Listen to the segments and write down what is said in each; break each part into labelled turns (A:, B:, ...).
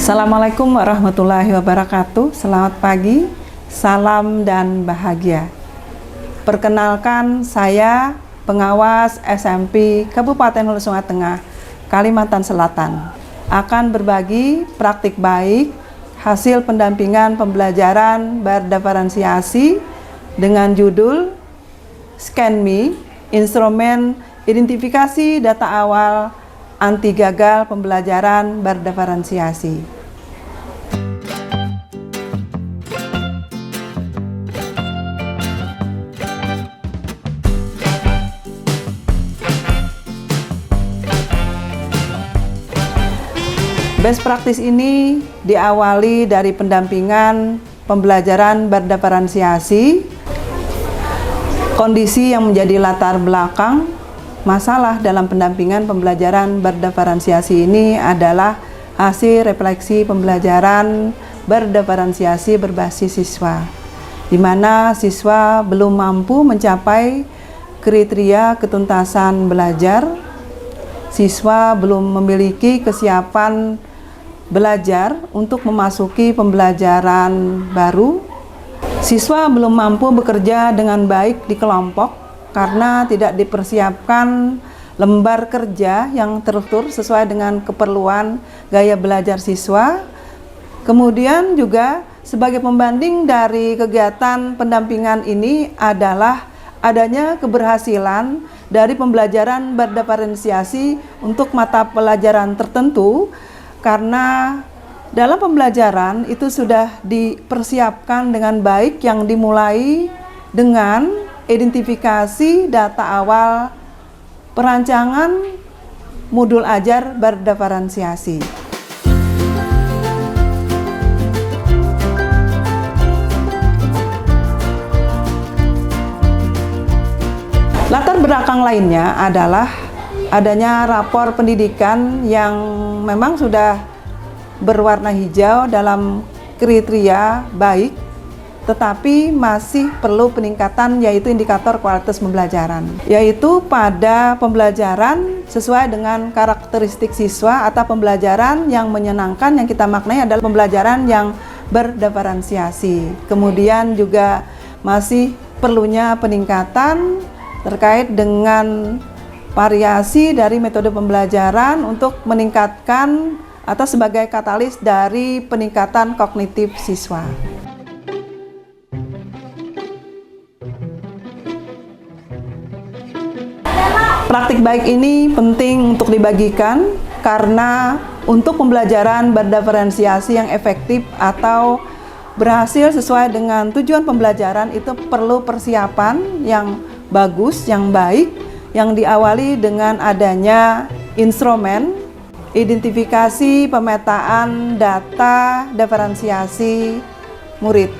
A: Assalamualaikum warahmatullahi wabarakatuh. Selamat pagi, salam dan bahagia. Perkenalkan, saya pengawas SMP Kabupaten Hulu Sungai Tengah, Kalimantan Selatan, akan berbagi praktik baik hasil pendampingan pembelajaran berdiferensiasi dengan judul ScanMe, Instrumen Identifikasi Data Awal Anti Gagal Pembelajaran Berdiferensiasi. Best practice ini diawali dari pendampingan pembelajaran berdiferensiasi. Kondisi yang menjadi latar belakang masalah dalam pendampingan pembelajaran berdiferensiasi ini adalah hasil refleksi pembelajaran berdiferensiasi berbasis siswa, di mana siswa belum mampu mencapai kriteria ketuntasan belajar, siswa belum memiliki kesiapan belajar untuk memasuki pembelajaran baru, siswa belum mampu bekerja dengan baik di kelompok karena tidak dipersiapkan lembar kerja yang terstruktur sesuai dengan keperluan gaya belajar siswa. Kemudian juga sebagai pembanding dari kegiatan pendampingan ini adalah adanya keberhasilan dari pembelajaran berdiferensiasi untuk mata pelajaran tertentu, karena dalam pembelajaran itu sudah dipersiapkan dengan baik yang dimulai dengan identifikasi data awal perancangan modul ajar berdiferensiasi. Latar belakang lainnya adalah adanya rapor pendidikan yang memang sudah berwarna hijau dalam kriteria baik, tetapi masih perlu peningkatan, yaitu indikator kualitas pembelajaran, yaitu pada pembelajaran sesuai dengan karakteristik siswa atau pembelajaran yang menyenangkan, yang kita maknai adalah pembelajaran yang berdiferensiasi. Kemudian juga masih perlunya peningkatan terkait dengan variasi dari metode pembelajaran untuk meningkatkan atau sebagai katalis dari peningkatan kognitif siswa. Praktik baik ini penting untuk dibagikan karena untuk pembelajaran berdiferensiasi yang efektif atau berhasil sesuai dengan tujuan pembelajaran itu perlu persiapan yang bagus, yang baik, yang diawali dengan adanya instrumen identifikasi pemetaan data diferensiasi murid.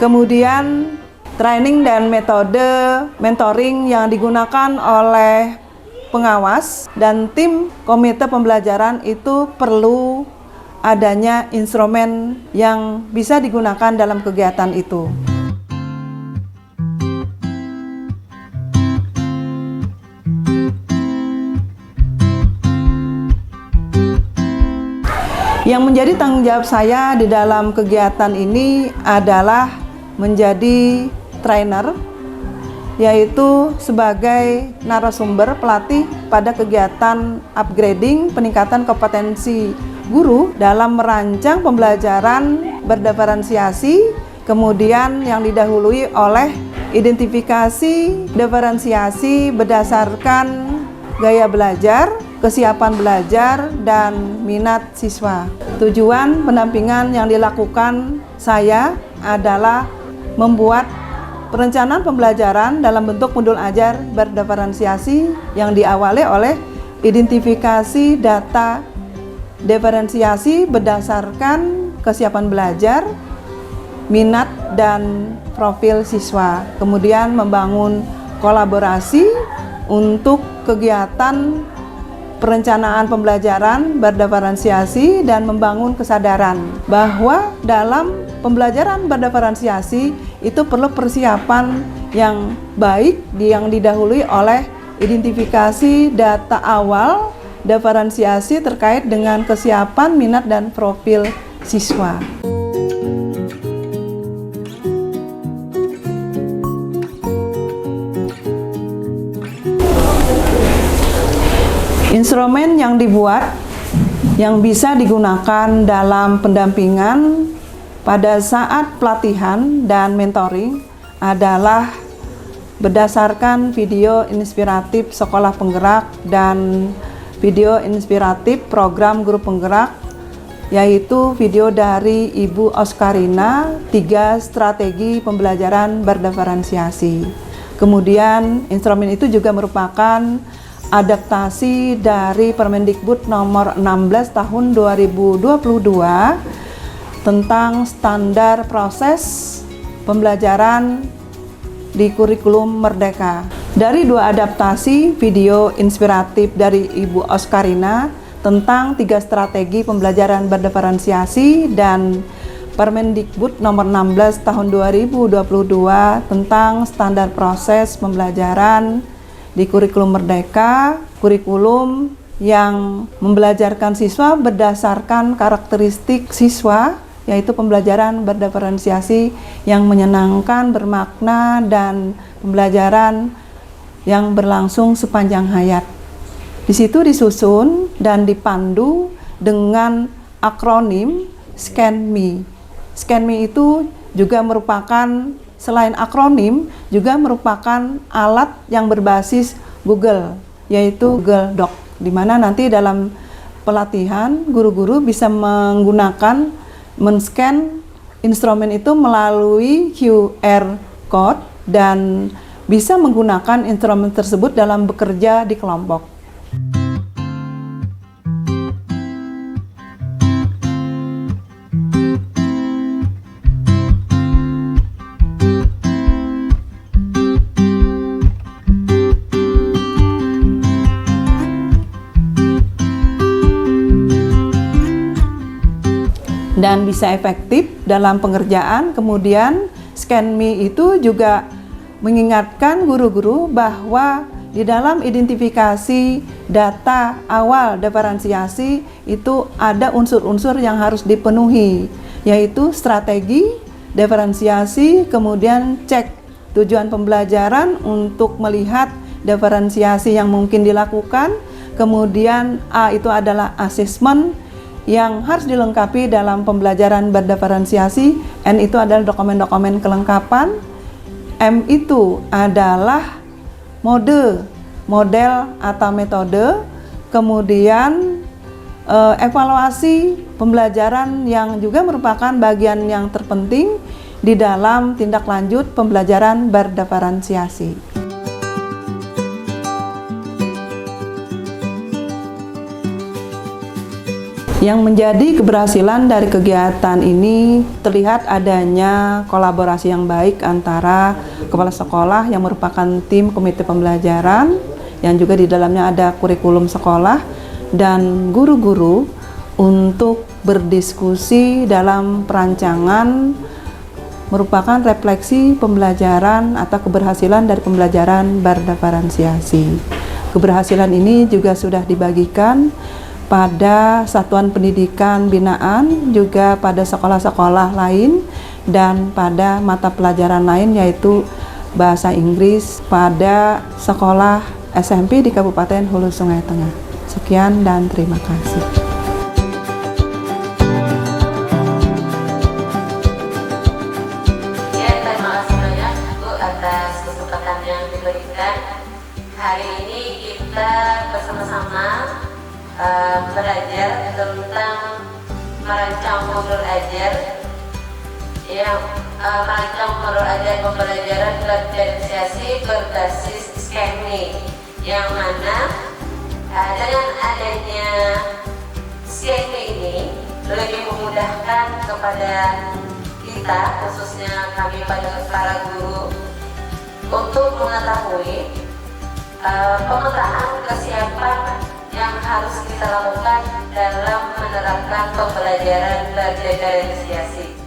A: Kemudian training dan metode mentoring yang digunakan oleh pengawas dan tim komite pembelajaran itu perlu adanya instrumen yang bisa digunakan dalam kegiatan itu. Yang menjadi tanggung jawab saya di dalam kegiatan ini adalah menjadi trainer, yaitu sebagai narasumber pelatih pada kegiatan upgrading peningkatan kompetensi guru dalam merancang pembelajaran berdiferensiasi, kemudian yang didahului oleh identifikasi diferensiasi berdasarkan gaya belajar, kesiapan belajar, dan minat siswa. Tujuan pendampingan yang dilakukan saya adalah membuat perencanaan pembelajaran dalam bentuk modul ajar berdiferensiasi yang diawali oleh identifikasi data diferensiasi berdasarkan kesiapan belajar, minat, dan profil siswa. Kemudian membangun kolaborasi untuk kegiatan perencanaan pembelajaran berdiferensiasi dan membangun kesadaran bahwa dalam pembelajaran berdiferensiasi itu perlu persiapan yang baik yang didahului oleh identifikasi data awal diferensiasi terkait dengan kesiapan, minat, dan profil siswa. Instrumen yang dibuat yang bisa digunakan dalam pendampingan pada saat pelatihan dan mentoring adalah berdasarkan video inspiratif sekolah penggerak dan video inspiratif program guru penggerak, yaitu video dari Ibu Oscarina, 3 strategi pembelajaran berdiferensiasi. Kemudian instrumen itu juga merupakan adaptasi dari Permendikbud nomor 16 tahun 2022 tentang standar proses pembelajaran di kurikulum Merdeka. Dari 2 adaptasi video inspiratif dari Ibu Oscarina tentang 3 strategi pembelajaran berdiferensiasi dan Permendikbud nomor 16 tahun 2022 tentang standar proses pembelajaran di kurikulum Merdeka, kurikulum yang membelajarkan siswa berdasarkan karakteristik siswa, yaitu pembelajaran berdiferensiasi yang menyenangkan, bermakna, dan pembelajaran yang berlangsung sepanjang hayat. Di situ disusun dan dipandu dengan akronim ScanMe. ScanMe itu juga merupakan, selain akronim, juga merupakan alat yang berbasis Google, yaitu Google Doc, di mana nanti dalam pelatihan guru-guru bisa menggunakan men-scan instrumen itu melalui QR code dan bisa menggunakan instrumen tersebut dalam bekerja di kelompok. Dan bisa efektif dalam pengerjaan. Kemudian ScanMe itu juga mengingatkan guru-guru bahwa di dalam identifikasi data awal diferensiasi itu ada unsur-unsur yang harus dipenuhi, yaitu strategi diferensiasi, kemudian cek tujuan pembelajaran untuk melihat diferensiasi yang mungkin dilakukan, kemudian A itu adalah asesmen yang harus dilengkapi dalam pembelajaran berdiferensiasi, N itu adalah dokumen-dokumen kelengkapan, M itu adalah model atau metode, kemudian evaluasi pembelajaran yang juga merupakan bagian yang terpenting di dalam tindak lanjut pembelajaran berdiferensiasi. Yang menjadi keberhasilan dari kegiatan ini terlihat adanya kolaborasi yang baik antara kepala sekolah yang merupakan tim komite pembelajaran, yang juga di dalamnya ada kurikulum sekolah, dan guru-guru untuk berdiskusi dalam perancangan merupakan refleksi pembelajaran atau keberhasilan dari pembelajaran berdiferensiasi. Keberhasilan ini juga sudah dibagikan pada satuan pendidikan binaan, juga pada sekolah-sekolah lain, dan pada mata pelajaran lain yaitu bahasa Inggris pada sekolah SMP di Kabupaten Hulu Sungai Tengah. Sekian dan terima kasih.
B: Ya, terima kasih banyak Bu atas kesempatan yang diberikan. Hari ini kita bersama-sama belajar tentang merancang modul ajar, yang merancang modul ajar pembelajaran berdiferensiasi berbasis ScanMe, yang mana dengan adanya ScanMe ini lebih memudahkan kepada kita, khususnya kami pada para guru, untuk mengetahui pemetaan kesiapan yang harus kita lakukan dalam menerapkan pembelajaran berdiferensiasi.